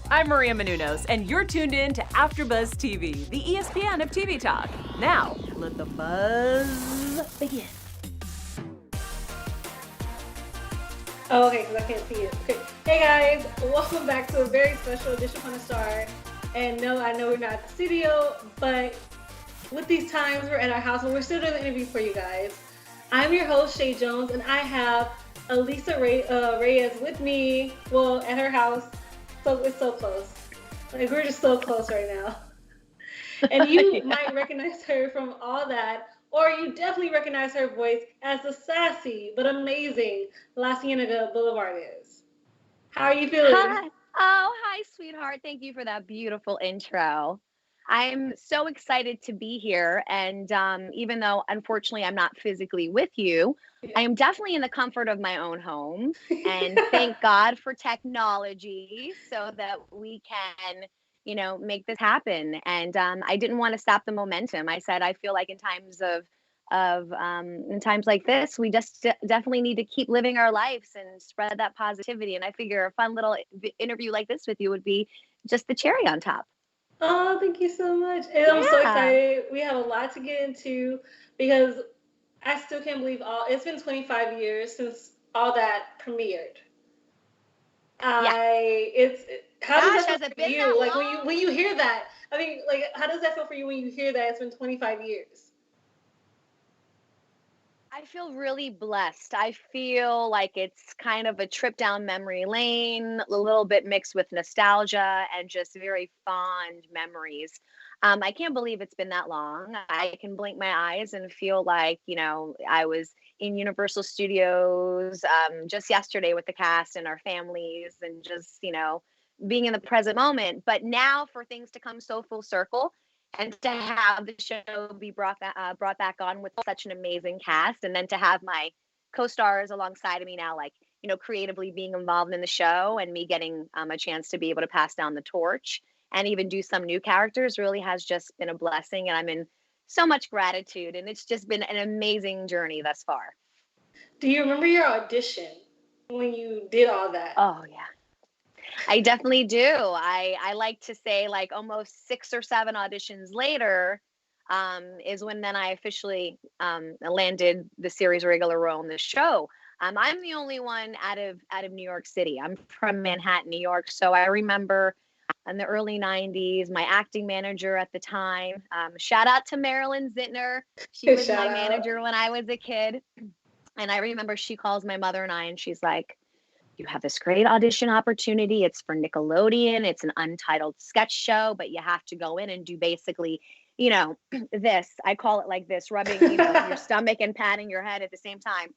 I'm Maria Menounos, and you're tuned in to AfterBuzz TV, the ESPN of TV talk. Now, let the buzz begin. Oh, okay, because I can't see it. Okay. Hey guys, welcome back to a very special edition from the Star. And no, I know we're not at the studio, but with these times, we're at our house, but we're still doing the interview for you guys. I'm your host, Chae Jones, and I have Alisa Reyes with me, well, at her house. So it's so close. Like, we're just so close right now. And you might recognize her from All That, or you definitely recognize her voice as the sassy but amazing La Cienega Boulevard is. How are you feeling? Hi. Oh, hi, sweetheart. Thank you for that beautiful intro. I'm so excited to be here. And even though, unfortunately, I'm not physically with you, I am definitely in the comfort of my own home. And thank God for technology so that we can, make this happen. And I didn't want to stop the momentum. I said, I feel like in times in times like this, we just definitely need to keep living our lives and spread that positivity. And I figure a fun little interview like this with you would be just the cherry on top. Oh, thank you so much. And I'm so excited. We have a lot to get into because I still can't believe it's been 25 years since All That premiered. How does that feel for you? Like when you hear that, I mean, like, how does that feel for you when you hear that it's been 25 years? I feel really blessed. I feel like it's kind of a trip down memory lane, a little bit mixed with nostalgia and just very fond memories. I can't believe it's been that long. I can blink my eyes and feel like, I was in Universal Studios just yesterday with the cast and our families and just, being in the present moment. But now for things to come so full circle, and to have the show be brought back on with such an amazing cast, and then to have my co-stars alongside of me now, like, creatively being involved in the show and me getting a chance to be able to pass down the torch and even do some new characters really has just been a blessing. And I'm in so much gratitude. And it's just been an amazing journey thus far. Do you remember your audition when you did All That? Oh, yeah. I definitely do. I like to say, like, almost 6 or 7 auditions later is when then I officially landed the series regular role in the show. I'm the only one out of New York City. I'm from Manhattan, New York. So I remember in the early 90s, my acting manager at the time, shout out to Marilyn Zintner. She was my manager when I was a kid. And I remember she calls my mother and I, and she's like, you have this great audition opportunity. It's for Nickelodeon. It's an untitled sketch show, but you have to go in and do basically, this. I call it like this, rubbing, your stomach and patting your head at the same time.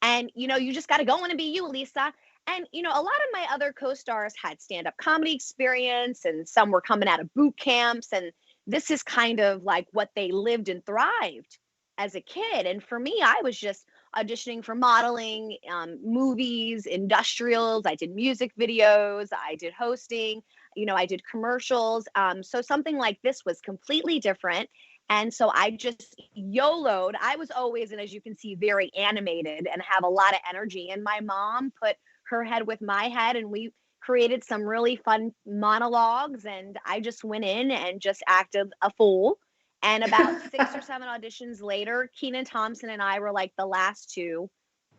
And, you just got to go in and be you, Lisa. And, a lot of my other co-stars had stand-up comedy experience, and some were coming out of boot camps. And this is kind of like what they lived and thrived as a kid. And for me, I was just auditioning for modeling, movies, industrials. I did music videos. I did hosting. I did commercials. So something like this was completely different. And so I just YOLO'd. I was always, and as you can see, very animated and have a lot of energy. And my mom put her head with my head, and we created some really fun monologues. And I just went in and just acted a fool. And about 6 or 7 auditions later, Kenan Thompson and I were like the last 2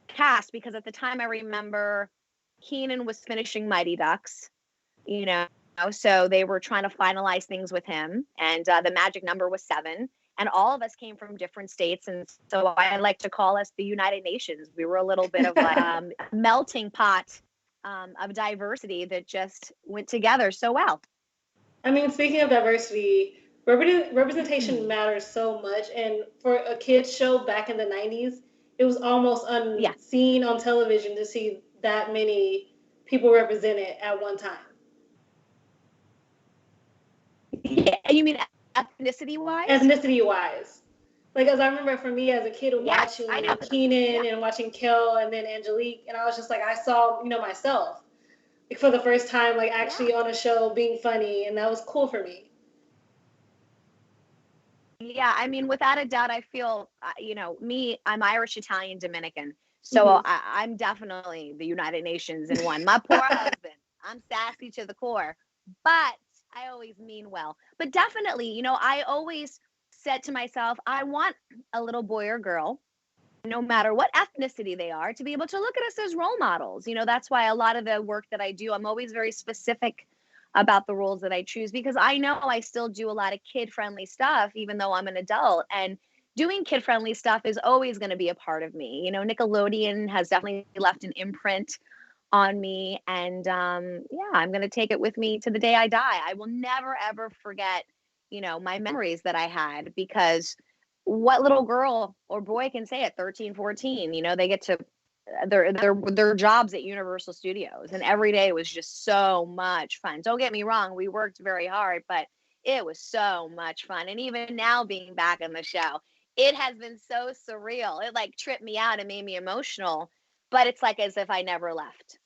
cast, because at the time I remember Kenan was finishing Mighty Ducks, so they were trying to finalize things with him. And the magic number was 7. And all of us came from different states. And so I like to call us the United Nations. We were a little bit of like a melting pot of diversity that just went together so well. I mean, speaking of diversity, representation matters so much. And for a kids show back in the 90s, it was almost unseen on television to see that many people represented at one time. Yeah, you mean ethnicity-wise? Ethnicity-wise. Like, as I remember for me as a kid watching Kenan and watching Kel and then Angelique, and I was just like, I saw, myself like, for the first time, like actually on a show being funny, and that was cool for me. Yeah, I mean, without a doubt, I feel, I'm Irish, Italian, Dominican. So I'm definitely the United Nations in one. My poor husband. I'm sad sassy to the core, but I always mean well. But definitely, I always said to myself, I want a little boy or girl, no matter what ethnicity they are, to be able to look at us as role models. That's why a lot of the work that I do, I'm always very specific about the roles that I choose, because I know I still do a lot of kid-friendly stuff, even though I'm an adult. And doing kid-friendly stuff is always going to be a part of me. Nickelodeon has definitely left an imprint on me. And yeah, I'm going to take it with me to the day I die. I will never, ever forget, my memories that I had, because what little girl or boy can say at 13, 14, they get to their jobs at Universal Studios, and every day was just so much fun. Don't get me wrong, we worked very hard, but it was so much fun. And even now, being back in the show, it has been so surreal. It like tripped me out and made me emotional, but it's like as if I never left.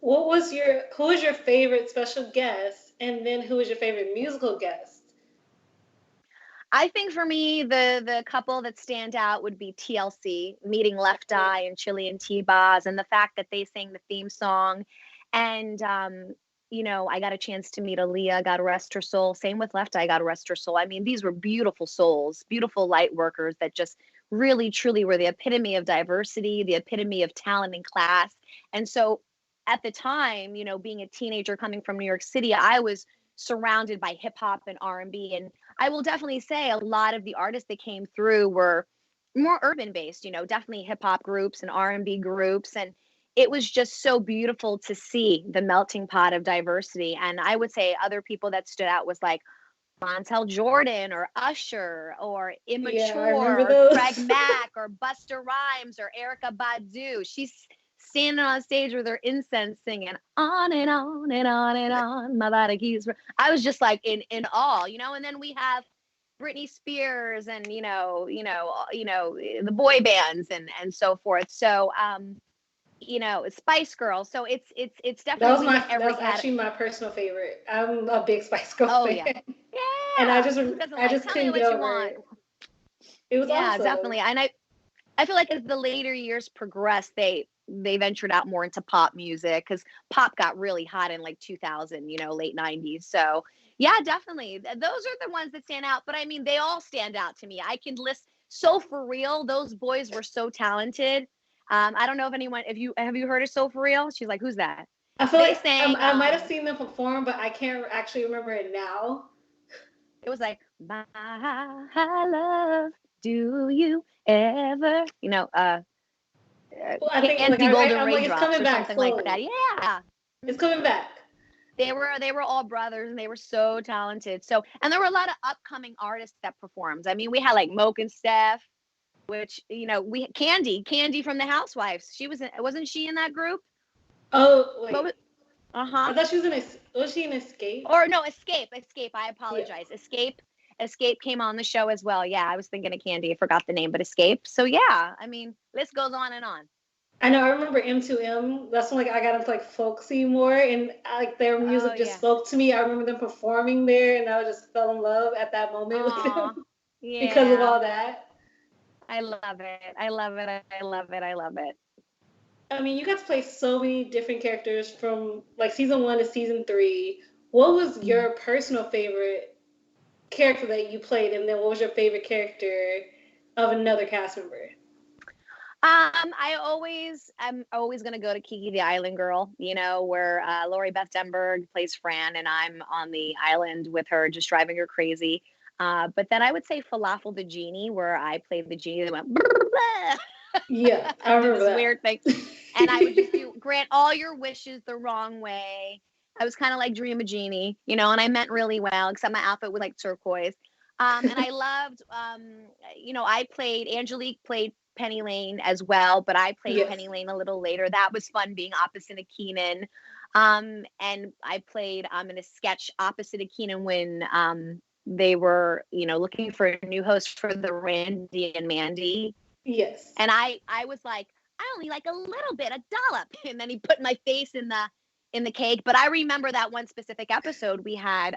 Who was your favorite special guest, and then who was your favorite musical guest? I think for me, the couple that stand out would be TLC, meeting Left Eye and Chili and T-Boz, and the fact that they sang the theme song. And, I got a chance to meet Aaliyah, God rest her soul. Same with Left Eye, God rest her soul. I mean, these were beautiful souls, beautiful light workers that just really, truly were the epitome of diversity, the epitome of talent and class. And so at the time, being a teenager coming from New York City, I was surrounded by hip hop and R&B. And I will definitely say a lot of the artists that came through were more urban based, definitely hip hop groups and R&B groups. And it was just so beautiful to see the melting pot of diversity. And I would say other people that stood out was like Montel Jordan or Usher or Immature or Craig Mack or Busta Rhymes or Erykah Badu. She's standing on stage with her incense singing on and on and on and on. My body keeps. I was just like in awe, And then we have Britney Spears and the boy bands and so forth. So Spice Girls. So it's definitely that was actually my personal favorite. I'm a big Spice Girls fan. Yeah. And I just couldn't get over it. It was awesome. Definitely. And I feel like as the later years progressed, they ventured out more into pop music, because pop got really hot in like 2000, late 90s. So yeah, definitely. Those are the ones that stand out. But I mean, they all stand out to me. I can list So For Real. Those boys were so talented. I don't know if anyone, have you heard of So For Real? She's like, who's that? I feel like I might have seen them perform, but I can't actually remember it now. It was like, my love, do you ever, well, I think Golden I'm like, it's coming back something like that. Yeah, it's coming back. They were all brothers, and they were so talented. So, and there were a lot of upcoming artists that performed. I mean, we had like Moke and Steph, which Candy from the Housewives. Wasn't she in that group? Oh wait. I thought she was she in Escape? Or no, Escape. I apologize. Yeah. Escape came on the show as well. Yeah, I was thinking of Candy. I forgot the name, but Escape. So yeah, I mean, list goes on and on. I know. I remember M2M. That's when I got into like folksy more, and their music just spoke to me. I remember them performing there, and I just fell in love at that moment with them because of all that. I love it. I love it. I love it. I love it. I mean, you got to play so many different characters from like season 1 to season 3. What was your personal favorite character that you played, and then what was your favorite character of another cast member? I'm always gonna go to Kiki the Island Girl, where Lori Beth Denberg plays Fran, and I'm on the island with her, just driving her crazy. But then I would say Falafel the Genie, where I played the genie that went. Yeah, I remember that weird thing, and I would just grant all your wishes the wrong way. I was kind of like Dream a Genie, and I meant really well, except my outfit was like turquoise. And I loved, Angelique played Penny Lane as well, but I played Penny Lane a little later. That was fun, being opposite of Keenan. And I played in a sketch opposite of Keenan when they were, looking for a new host for the Randy and Mandy. Yes. And I was like, I only like a little bit, a dollop. And then he put my face in the cake. But I remember that one specific episode we had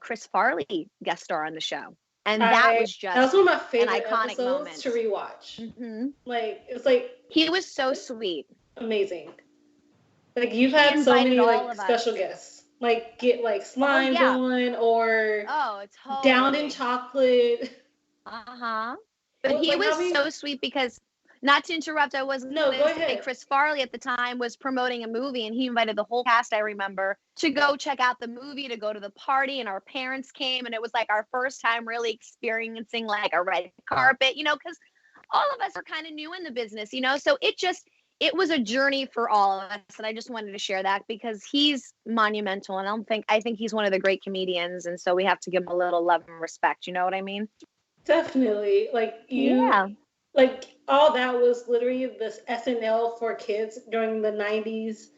Chris Farley guest star on the show. And that was one of my favorite iconic moments to rewatch. Mm-hmm. Like, it's like, he was so sweet. Amazing. Like you've He had so invited many all like of us. special guests, like get like Oh slimed yeah. on or Oh, downed in totally. chocolate. Uh-huh. But What he like was how many? so sweet because, not to interrupt, I was No, going go to say ahead. Chris Farley at the time was promoting a movie and he invited the whole cast, I remember, to go check out the movie, to go to the party, and our parents came, and it was like our first time really experiencing like a red carpet, because all of us are kind of new in the business, so it was a journey for all of us, and I just wanted to share that because he's monumental, and I think he's one of the great comedians, and so we have to give him a little love and respect. You know what I mean? Definitely. Yeah. Like all that was literally this SNL for kids during the 90s,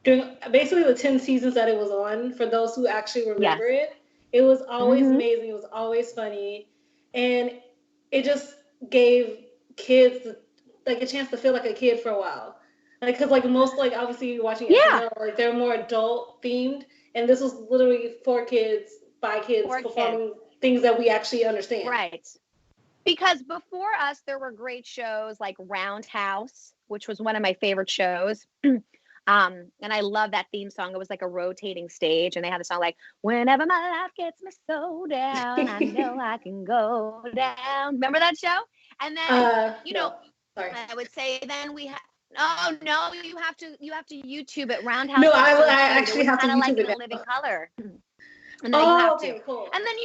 during basically the 10 seasons that it was on, for those who actually Yes. remember it. It was always Hmm. amazing. It was always funny. And it just gave kids like a chance to feel like a kid for a while. Like, cause like most, like obviously you're watching Yeah. SNL, like they're more adult themed. And this was literally for kids, by kids, For kids. performing things that we actually understand. Right. Because before us, there were great shows like Roundhouse, which was one of my favorite shows. And I love that theme song. It was like a rotating stage, and they had a song like "Whenever my life gets me so down, I know I can go down." Remember that show? And then, No, sorry. I would say then we had. Oh no, you have to YouTube it. No, Roundhouse was so I cute. It actually was have to kind of like YouTube in it a now. living color. And then you Oh, have to. okay, cool. And then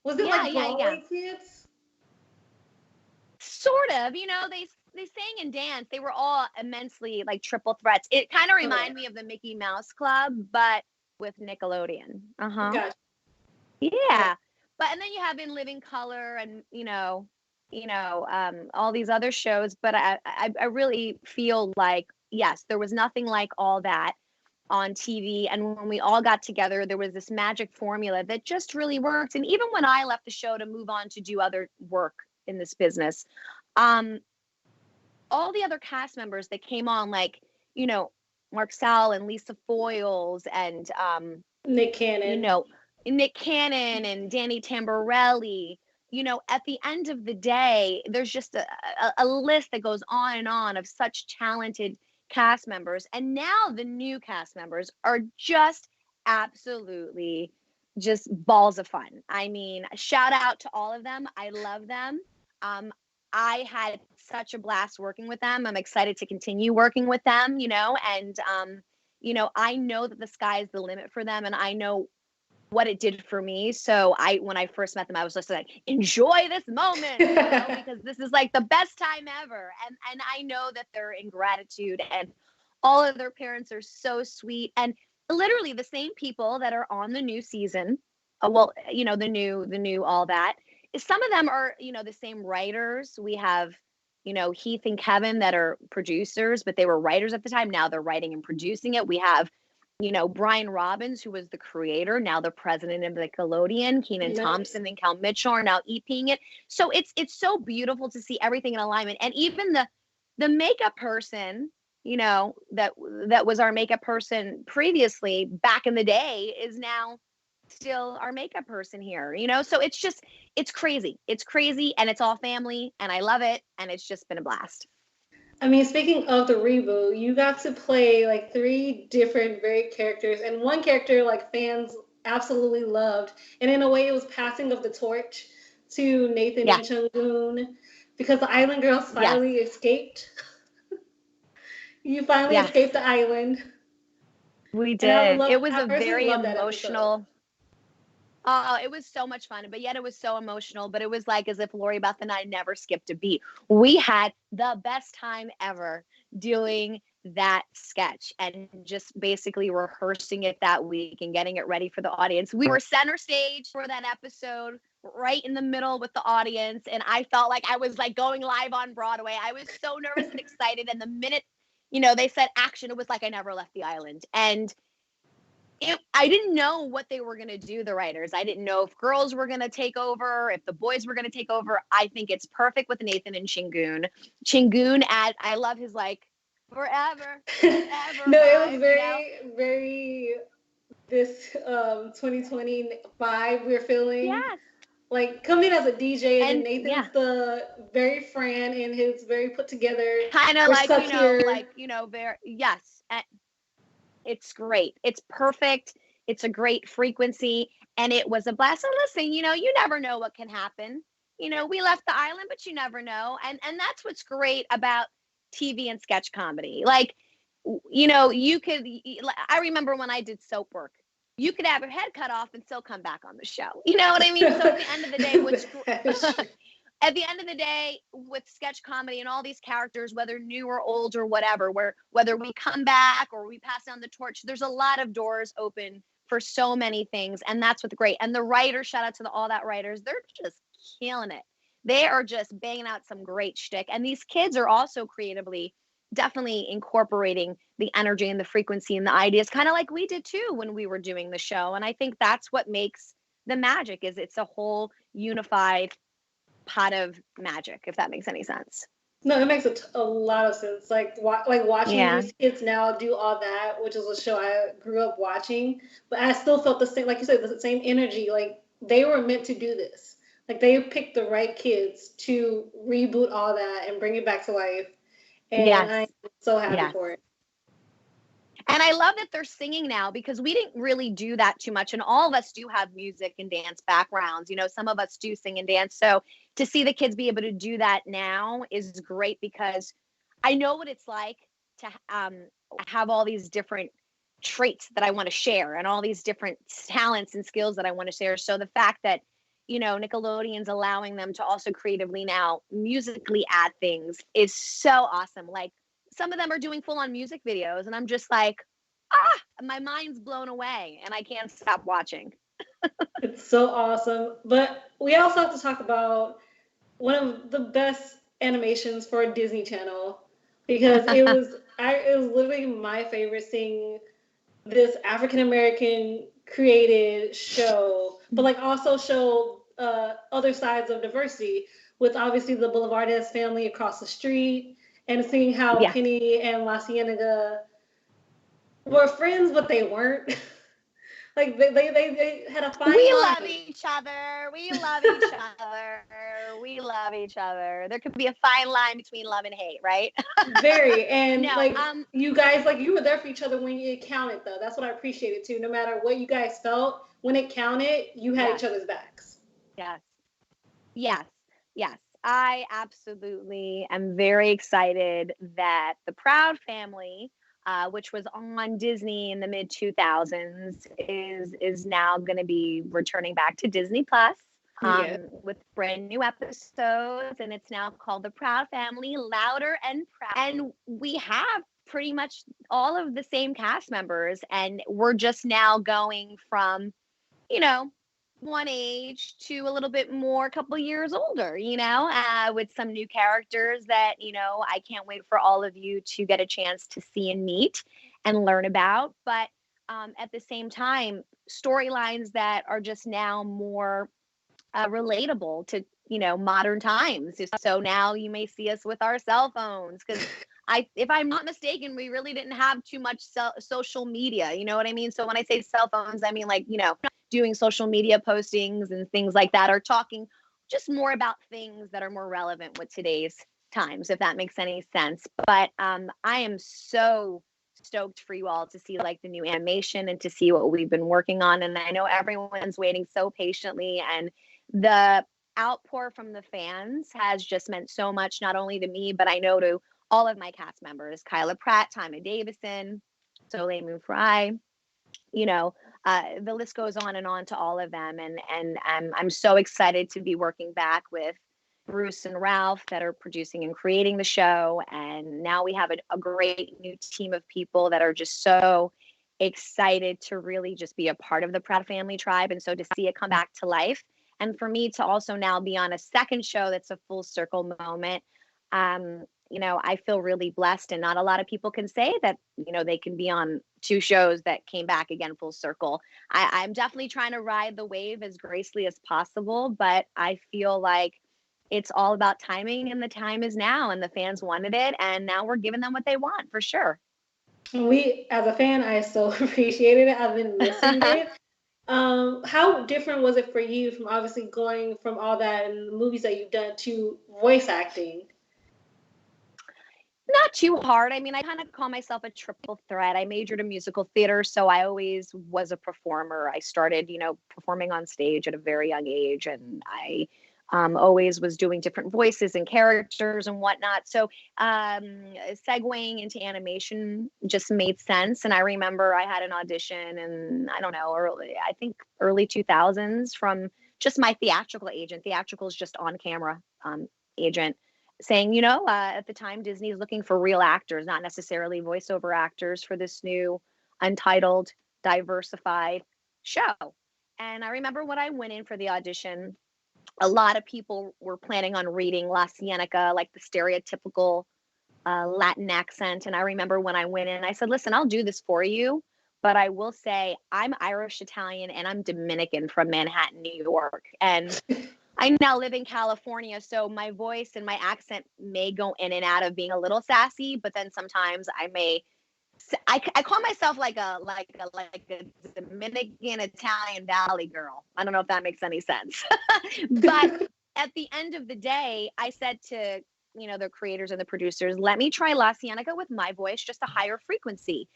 Was it yeah, like yeah, yeah. Broadway kids? Sort of, they sang and danced. They were all immensely like triple threats. It kind of Okay, reminded me of the Mickey Mouse Club, but with Nickelodeon. Uh-huh. gotcha. Okay. Yeah. But and then you have In Living Color and all these other shows. But I really feel like yes, there was nothing like all that on TV. And when we all got together, there was this magic formula that just really worked. And even when I left the show to move on to do other work in this business, um, all the other cast members that came on, like, Mark Sal and Lisa Foyles and, Nick you Cannon. know, Nick Cannon and Danny Tamborelli, at the end of the day, there's just a list that goes on and on of such talented cast members. And now the new cast members are just absolutely just balls of fun. I mean, shout out to all of them. I love them. Um, I had such a blast working with them. I'm excited to continue working with them, and I know that the sky is the limit for them, and I know what it did for me. So when I first met them, I was just like, enjoy this moment, because this is like the best time ever. And I know that they're in gratitude, and all of their parents are so sweet. And literally the same people that are on the new season, the new, all that, some of them are, the same writers. We have, Heath and Kevin that are producers, but they were writers at the time. Now they're writing and producing it. We have, Brian Robbins, who was the creator, now the president of Nickelodeon. Kenan Nice. Thompson and Cal Mitchell are now EPing it. So it's so beautiful to see everything in alignment. And even the makeup person, that was our makeup person previously back in the day is now still our makeup person here, so it's crazy. It's crazy, and it's all family, and I love it, and it's just been a blast. I mean, speaking of the reboot, you got to play like 3 different very characters, and one character like fans absolutely loved, and in a way, it was passing of the torch to Nathan Yeah. and Chung-goon, because the Island Girls finally escaped. You finally Yes. escaped the island. We And I did. It was I a personally very love that episode. emotional. Oh, it was so much fun, but yet it was so emotional. But it was like as if Lori Beth and I never skipped a beat. We had the best time ever doing that sketch and just basically rehearsing it that week and getting it ready for the audience. We were center stage for that episode, right in the middle with the audience, and I felt like I was like going live on Broadway. I was so nervous and excited, and the minute they said action, it was like I never left the island. And I didn't know what they were going to do, the writers. I didn't know if girls were going to take over, if the boys were going to take over. I think it's perfect with Nathan and Chung-goon. Chung-goon, I love his like forever. No, it was vibe, very this 2020 vibe we're feeling. Yes. Like coming as a DJ, and then And Nathan's the very friend and his very put together. kind of We're like, stuck here. very, yes. It's great. It's perfect. It's a great frequency. And it was a blast. And listen, you never know what can happen. We left the island, but you never know. And that's what's great about TV and sketch comedy. Like, you could, I remember when I did soap work, you could have your head cut off and still come back on the show. You know what I mean? So at the end of the day, at the end of the day, with sketch comedy and all these characters, whether new or old or whatever, whether we come back or we pass down the torch, there's a lot of doors open for so many things. And that's what's great. And the writers, shout out to All That writers, they're just killing it. They are just banging out some great shtick. And these kids are also creatively definitely incorporating the energy and the frequency and the ideas, kind of like we did too when we were doing the show. And I think that's what makes the magic, is it's a whole unified pot of magic, if that makes any sense. No, it makes a lot of sense. Like watching these kids now do all that, which is a show I grew up watching, but I still felt the same, like you said, the same energy. Like they were meant to do this. Like they picked the right kids to reboot all that and bring it back to life. And I'm so happy for it. And I love that they're singing now, because we didn't really do that too much. And all of us do have music and dance backgrounds. Some of us do sing and dance. So to see the kids be able to do that now is great, because I know what it's like to have all these different traits that I want to share and all these different talents and skills that I want to share. So the fact that, Nickelodeon's allowing them to also creatively now musically add things is so awesome. Like, some of them are doing full on music videos, and I'm just like, my mind's blown away and I can't stop watching. It's so awesome. But we also have to talk about one of the best animations for Disney Channel, because it was literally my favorite seeing this African American created show, but like also show other sides of diversity, with obviously the Boulevardez family across the street, and seeing how Penny and La Cienega were friends, but they weren't. Like they had a fine line. We love each other. We love each other. We love each other. There could be a fine line between love and hate, right? Very. And you guys, like, you were there for each other when it counted, though. That's what I appreciated too. No matter what you guys felt, when it counted, you had each other's backs. Yes. I absolutely am very excited that the Proud Family, which was on Disney in the mid 2000s, is now going to be returning back to Disney Plus with brand new episodes, and it's now called The Proud Family, Louder and Proud. And we have pretty much all of the same cast members, and we're just now going from, one age to a little bit more, a couple years older, with some new characters that, I can't wait for all of you to get a chance to see and meet and learn about. But at the same time, storylines that are just now more relatable to, modern times. So now you may see us with our cell phones, because if I'm not mistaken, we really didn't have too much social media. You know what I mean? So when I say cell phones, I mean, like, doing social media postings and things like that, or talking just more about things that are more relevant with today's times, if that makes any sense. But I am so stoked for you all to see like the new animation and to see what we've been working on. And I know everyone's waiting so patiently, and the outpour from the fans has just meant so much, not only to me, but I know to all of my cast members, Kyla Pratt, Tyma Davison, Soleil Moon Frye, the list goes on and on to all of them. And I'm so excited to be working back with Bruce and Ralph that are producing and creating the show. And now we have a great new team of people that are just so excited to really just be a part of the Proud Family tribe. And so to see it come back to life, and for me to also now be on a second show that's a full circle moment, I feel really blessed, and not a lot of people can say that, they can be on two shows that came back again full circle. I'm definitely trying to ride the wave as gracefully as possible, but I feel like it's all about timing, and the time is now, and the fans wanted it, and now we're giving them what they want, for sure. As a fan, I so appreciated it. I've been missing it. How different was it for you from obviously going from all that and the movies that you've done to voice acting? Not too hard. I mean, I kind of call myself a triple threat. I majored in musical theater, so I always was a performer. I started, performing on stage at a very young age, and I always was doing different voices and characters and whatnot. So, segueing into animation just made sense. And I remember I had an audition, and I don't know, early 2000s from just my theatrical agent. Theatrical is just on camera agent saying, at the time Disney is looking for real actors, not necessarily voiceover actors for this new untitled, diversified show. And I remember when I went in for the audition, a lot of people were planning on reading La Cienega, like the stereotypical Latin accent. And I remember when I went in, I said, listen, I'll do this for you, but I will say I'm Irish Italian and I'm Dominican from Manhattan, New York. And I now live in California, so my voice and my accent may go in and out of being a little sassy, but then sometimes I call myself like a Dominican Italian Valley girl. I don't know if that makes any sense. But at the end of the day, I said to, the creators and the producers, let me try La Cienega with my voice, just a higher frequency.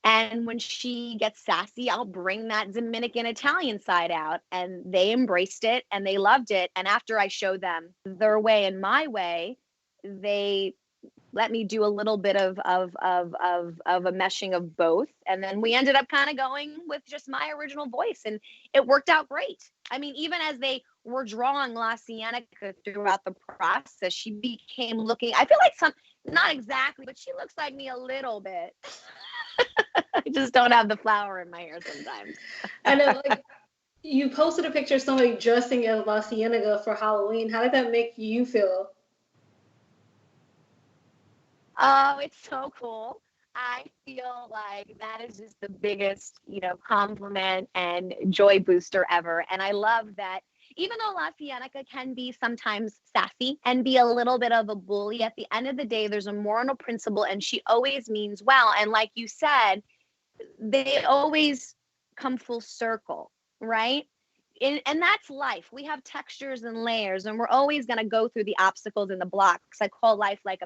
And when she gets sassy, I'll bring that Dominican Italian side out. And they embraced it and they loved it. And after I showed them their way and my way, they let me do a little bit of a meshing of both. And then we ended up kind of going with just my original voice. And it worked out great. I mean, even as they were drawing La Cienega throughout the process, she became looking, I feel like not exactly, but she looks like me a little bit. I just don't have the flower in my hair sometimes. I know, like, you posted a picture of somebody dressing as La Cienega for Halloween. How did that make you feel? Oh, it's so cool. I feel like that is just the biggest, compliment and joy booster ever. And I love that even though La Cienega can be sometimes sassy and be a little bit of a bully, at the end of the day, there's a moral principle and she always means well. And like you said, they always come full circle, right? And that's life. We have textures and layers, and we're always going to go through the obstacles and the blocks. I call life like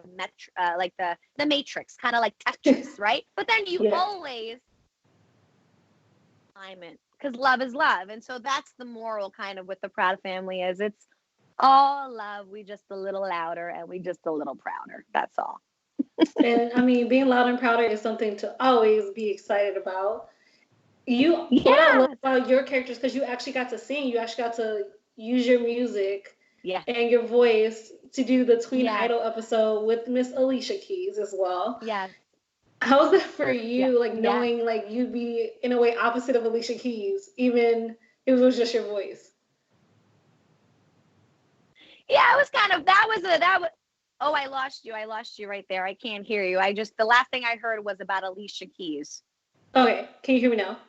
like the matrix, kind of like Tetris, right? But then you always alignment, because love is love. And so that's the moral kind of with the Proud family is it's all love. We just a little louder and we just a little prouder. That's all. And I mean, being loud and prouder is something to always be excited about. What I love about your characters, because you actually got to sing, you actually got to use your music and your voice to do the Tween Idol episode with Miss Alicia Keys as well. Yeah. How was that for you, like knowing like you'd be in a way opposite of Alicia Keys, even if it was just your voice? Yeah, it was kind of oh, I lost you right there. I can't hear you. The last thing I heard was about Alicia Keys. Okay, can you hear me now?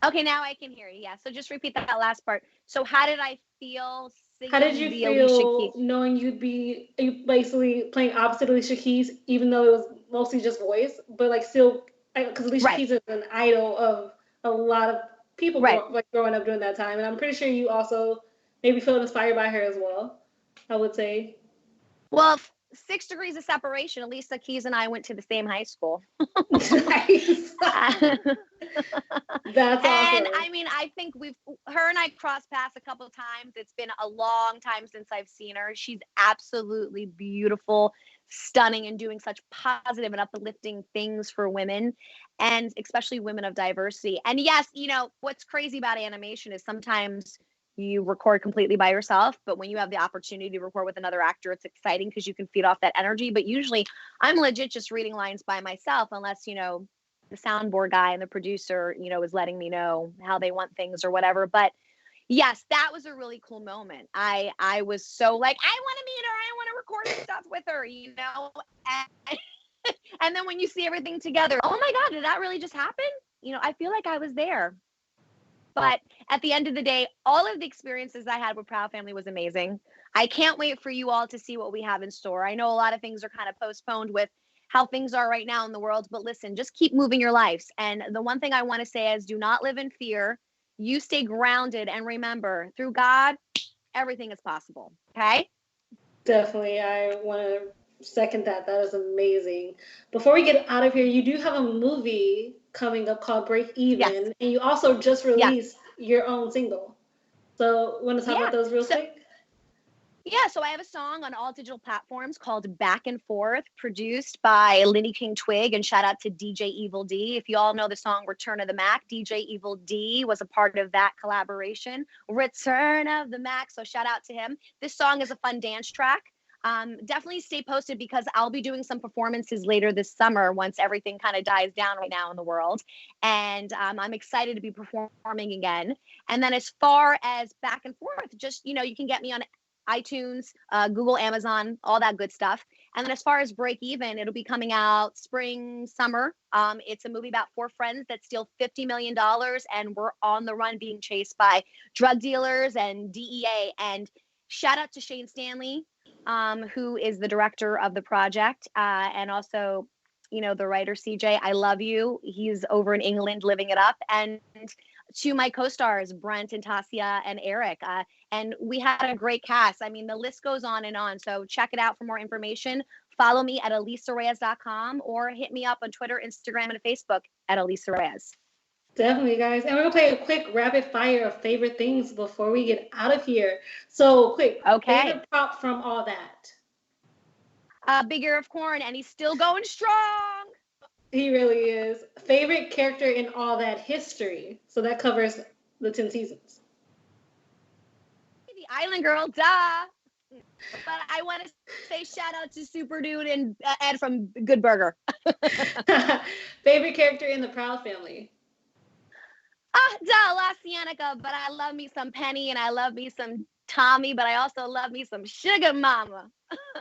Okay, now I can hear you. Yeah. So just repeat that last part. So how did I feel singing? How did you feel knowing you'd be basically playing opposite Alicia Keys, even though it was mostly just voice, but like still, because Alicia Keys is an idol of a lot of people growing up during that time, and I'm pretty sure you also maybe felt inspired by her as well, I would say. Well, 6 degrees of separation. Alicia Keys and I went to the same high school. Nice. That's awesome. And I mean, I think her and I crossed paths a couple of times. It's been a long time since I've seen her. She's absolutely beautiful, stunning, and doing such positive and uplifting things for women, and especially women of diversity. And yes, what's crazy about animation is sometimes you record completely by yourself, but when you have the opportunity to record with another actor, it's exciting because you can feed off that energy. But usually I'm legit just reading lines by myself, unless, the soundboard guy and the producer, is letting me know how they want things or whatever. But yes, that was a really cool moment. I was so like, I want to meet her. I want to record stuff with her, and then when you see everything together, oh my God, did that really just happen? I feel like I was there. But at the end of the day, all of the experiences I had with Proud Family was amazing. I can't wait for you all to see what we have in store. I know a lot of things are kind of postponed with how things are right now in the world, but listen, just keep moving your lives. And the one thing I want to say is do not live in fear. You stay grounded and remember, through God, everything is possible. Okay? Definitely. I want to second that. That is amazing. Before we get out of here, you do have a movie coming up called Break Even, and you also just released your own single. So, want to talk about those real quick? Yeah, so I have a song on all digital platforms called Back and Forth, produced by Lindy King Twig, and shout out to DJ Evil D. If you all know the song Return of the Mac, DJ Evil D was a part of that collaboration. Return of the Mac, so shout out to him. This song is a fun dance track. Definitely stay posted because I'll be doing some performances later this summer once everything kind of dies down right now in the world. And I'm excited to be performing again. And then as far as Back and Forth, just, you can get me on iTunes, Google, Amazon, all that good stuff. And then as far as Break Even, it'll be coming out spring, summer. It's a movie about 4 friends that steal $50 million and we're on the run being chased by drug dealers and DEA. And shout out to Shane Stanley, who is the director of the project, and also, the writer CJ. I love you. He's over in England living it up. And to my co-stars, Brent and Tasia and Eric. And we had a great cast. I mean, the list goes on and on. So check it out for more information. Follow me at alisareyes.com or hit me up on Twitter, Instagram, and Facebook at Alisa Reyes. Definitely, guys. And we're going to play a quick rapid fire of favorite things before we get out of here. So quick, favorite prop from all that? Big Ear of Corn, and he's still going strong. He really is. Favorite character in all that history? So that covers the 10 seasons. The Island Girl, duh. But I want to say shout out to Super Dude and Ed from Good Burger. Favorite character in the Proud Family? La Cienega, but I love me some Penny and I love me some Tommy, but I also love me some Sugar Mama.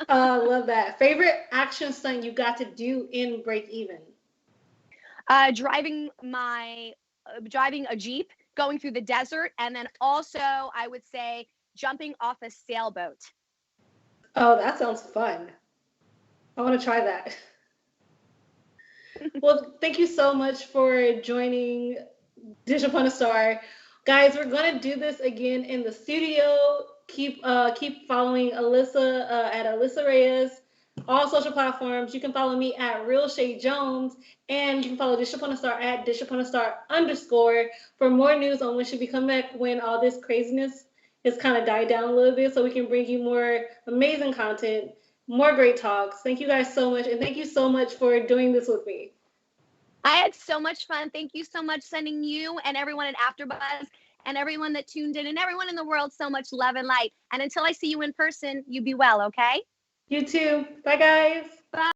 Love that. Favorite action stunt you got to do in Break Even? Driving a Jeep, going through the desert, and then also I would say jumping off a sailboat. Oh, that sounds fun. I want to try that. Well, thank you so much for joining Dish Upon a Star. Guys, we're going to do this again in the studio. Keep following Alisa at Alisa Reyes, all social platforms. You can follow me at Real Chae Jones, and you can follow Dish Upon a Star at Dish Upon a Star _ for more news on when she be coming back, when all this craziness has kind of died down a little bit, so we can bring you more amazing content, more great talks. Thank you guys so much, and thank you so much for doing this with me. I had so much fun. Thank you so much, sending you and everyone at AfterBuzz and everyone that tuned in and everyone in the world so much love and light. And until I see you in person, you be well, okay? You too. Bye, guys. Bye.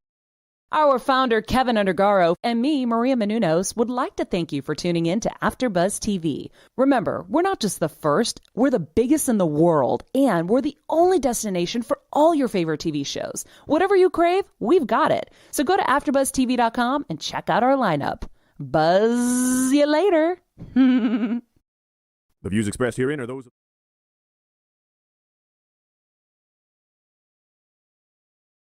Our founder, Kevin Undergaro, and me, Maria Menounos, would like to thank you for tuning in to AfterBuzz TV. Remember, we're not just the first, we're the biggest in the world, and we're the only destination for all your favorite TV shows. Whatever you crave, we've got it. So go to AfterBuzzTV.com and check out our lineup. Buzz you later. The views expressed herein are those of